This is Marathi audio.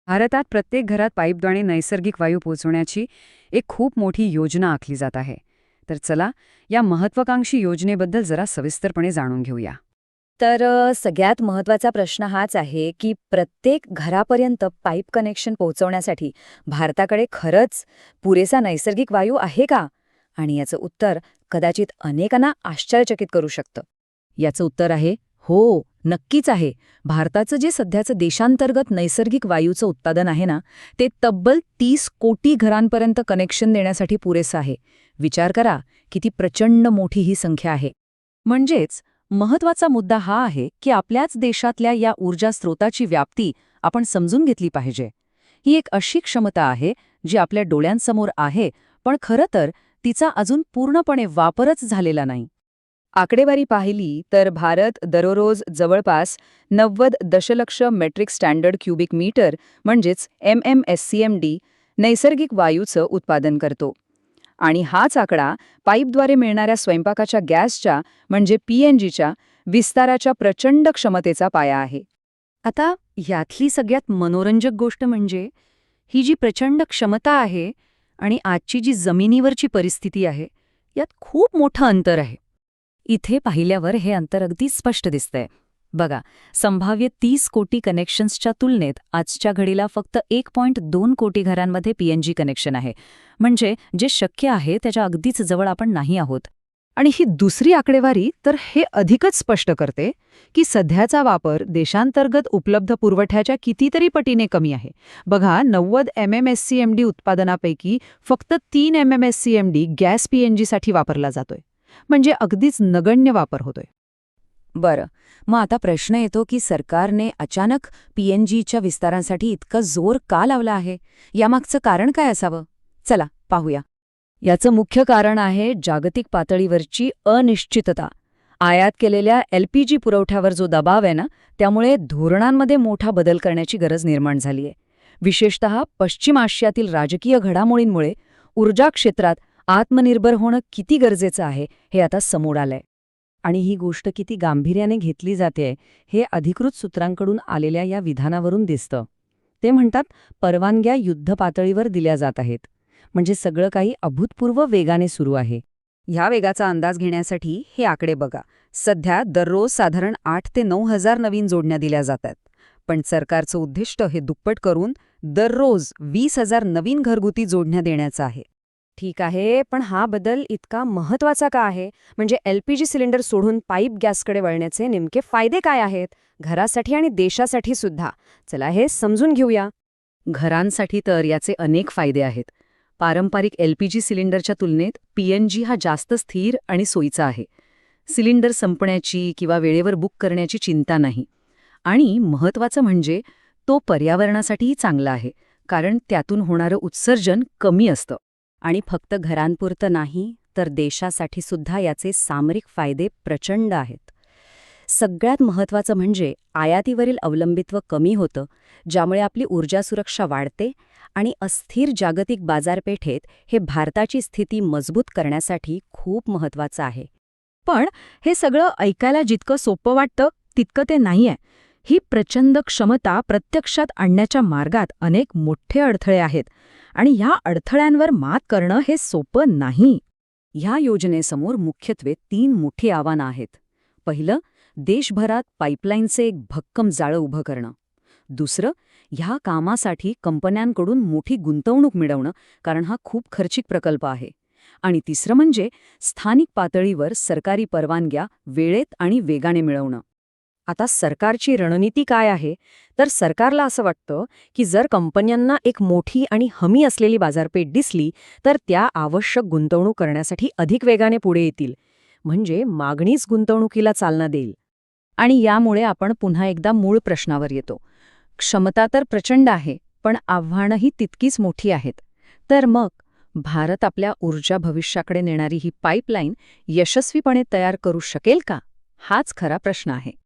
भारतात प्रत्येक घरात पाईपद्वारे नैसर्गिक वायू पोहोचवण्याची एक खूप मोठी योजना आखली जात आहे. तर चला, या महत्वाकांक्षी योजनेबद्दल जरा सविस्तरपणे जाणून घेऊया. सगळ्यात महत्त्वाचा प्रश्न हाच आहे की प्रत्येक घरापर्यंत पाईप कनेक्शन पोहोचवण्यासाठी भारताकडे खरंच पुरेसा नैसर्गिक वायू आहे का? आणि याचं उत्तर कदाचित अनेकांना आश्चर्यचकित करू शकतं. याचं उत्तर आहे हो, नक्कीच आहे. भारताचं जे सध्याचं देशांतर्गत नैसर्गिक वायूचं उत्पादन आहे ना, ते तब्बल 30 कोटी घरांपर्यंत कनेक्शन देण्यासाठी पुरेसं आहे. विचार करा, किती प्रचंड मोठी ही संख्या आहे. म्हणजेच महत्वाचा मुद्दा हा आहे की आपल्याच देशातल्या या ऊर्जा स्रोताची व्याप्ती आपण समजून घेतली पाहिजे. ही एक अशी क्षमता आहे जी आपल्या डोळ्यांसमोर आहे, पण खरं तर तिचा अजून पूर्णपणे वापरच झालेला नाही. आकडेवारी पाहिली तर भारत दररोज जवळपास 90 दशलक्ष मेट्रिक स्टँडर्ड क्युबिक मीटर म्हणजेच MMSCMD नैसर्गिक वायूचं उत्पादन करतो. आणि हाच आकडा पाईपद्वारे मिळणाऱ्या स्वयंपाकाच्या गॅसच्या म्हणजे PNGच्या विस्ताराच्या प्रचंड क्षमतेचा पाया आहे. आता यातली सगळ्यात मनोरंजक गोष्ट म्हणजे ही जी प्रचंड क्षमता आहे आणि आजची जी जमिनीवरची परिस्थिती आहे, यात खूप मोठं अंतर आहे. इथे पाहिल्यावर हे अंतर अगदी स्पष्ट दिसतंय. बघा, संभाव्य 30 कोटी कनेक्शन्सच्या तुलनेत आजच्या घडीला फक्त 1.2 कोटी घरांमध्ये PNG कनेक्शन आहे. म्हणजे जे शक्य आहे त्याच्या अगदीच जवळ आपण नाही आहोत. आणि ही दुसरी आकडेवारी तर हे अधिकच स्पष्ट करते की सध्याचा वापर देशांतर्गत उपलब्ध पुरवठ्याच्या कितीतरी पटीने कमी आहे. बघा, 90 MMSCMD उत्पादनापैकी फक्त 3 MMSCMD गॅस PNG साठी वापरला जातोय. म्हणजे अगदीच नगण्य वापर होतोय. बरं, मग आता प्रश्न येतो की सरकारने अचानक PNGच्या विस्तारांसाठी इतका जोर का लावला आहे? यामागचं कारण काय असावं? चला पाहूया. याचं मुख्य कारण आहे जागतिक पातळीवरची अनिश्चितता. आयात केलेल्या LPG पुरवठ्यावर जो दबाव आहे ना, त्यामुळे धोरणांमध्ये मोठा बदल करण्याची गरज निर्माण झालीय. विशेषतः पश्चिम आशियातील राजकीय घडामोडींमुळे ऊर्जा क्षेत्रात आत्मनिर्भर होणं किती गरजेचं आहे हे आता समोर आलंय. आणि ही गोष्ट किती गांभीर्याने घेतली जाते हे अधिकृत सूत्रांकडून आलेल्या या विधानावरून दिसतं. ते म्हणतात, परवानग्या युद्धपातळीवर दिल्या जात आहेत. म्हणजे सगळं काही अभूतपूर्व वेगाने सुरू आहे. ह्या वेगाचा अंदाज घेण्यासाठी हे आकडे बघा. सध्या दररोज साधारण 8 ते 9 हजार नवीन जोडण्या दिल्या जातात. पण सरकारचं उद्दिष्ट हे दुप्पट करून दररोज 20,000 नवीन घरगुती जोडण्या देण्याचं आहे. ठीक आहे, पण हा बदल इतका महत्वाचा का आहे? म्हणजे LPG सिलेंडर सोडून पाईप गॅसकडे वळण्याचे नेमके फायदे काय आहेत, घरासाठी आणि देशासाठी सुद्धा? चला हे समजून घेऊया. घरांसाठी तर याचे अनेक फायदे आहेत. पारंपरिक LPG सिलेंडरच्या तुलनेत PNG हा जास्त स्थिर आणि सोयीचा आहे. सिलेंडर संपण्याची किंवा वेळेवर बुक करण्याची चिंता नाही. आणि महत्त्वाचं म्हणजे तो पर्यावरणासाठीही चांगला आहे, कारण त्यातून होणारं उत्सर्जन कमी असतं. आणि फक्त घरांपुरतं नाही, तर देशासाठी सुद्धा याचे सामरिक फायदे प्रचंड आहेत. सगळ्यात महत्त्वाचं म्हणजे आयातीवरील अवलंबित्व कमी होतं, ज्यामुळे आपली ऊर्जा सुरक्षा वाढते आणि अस्थिर जागतिक बाजारपेठेत हे भारताची स्थिती मजबूत करण्यासाठी खूप महत्त्वाचं आहे. पण हे सगळं ऐकायला जितकं सोपं वाटतं तितकं ते नाहीये. ही प्रचंड क्षमता प्रत्यक्षात आणण्याच्या मार्गात अनेक मोठे अडथळे आहेत आणि ह्या अडथळ्यांवर मात करणं हे सोपं नाही. ह्या योजनेसमोर मुख्यत्वे 3 मोठी आव्हानं आहेत. पहिलं, देशभरात पाईपलाईनचे एक भक्कम जाळं उभं करणं. दुसरं, ह्या कामासाठी कंपन्यांकडून मोठी गुंतवणूक मिळवणं, कारण हा खूप खर्चिक प्रकल्प आहे. आणि तिसरं म्हणजे स्थानिक पातळीवर सरकारी परवानग्या वेळेत आणि वेगाने मिळवणं. आता सरकारची रणनीती काय आहे? तर सरकारला असं वाटतं की जर कंपन्यांना एक मोठी आणि हमी असलेली बाजारपेठ दिसली तर त्या आवश्यक गुंतवणूक करण्यासाठी अधिक वेगाने पुढे येतील. म्हणजे मागणीच गुंतवणुकीला चालना देईल. आणि यामुळे आपण पुन्हा एकदा मूळ प्रश्नावर येतो. क्षमता तर प्रचंड आहे, पण आव्हानंही तितकीच मोठी आहेत. तर मग भारत आपल्या ऊर्जा भविष्याकडे नेणारी ही पाईपलाईन यशस्वीपणे तयार करू शकेल का? हाच खरा प्रश्न आहे.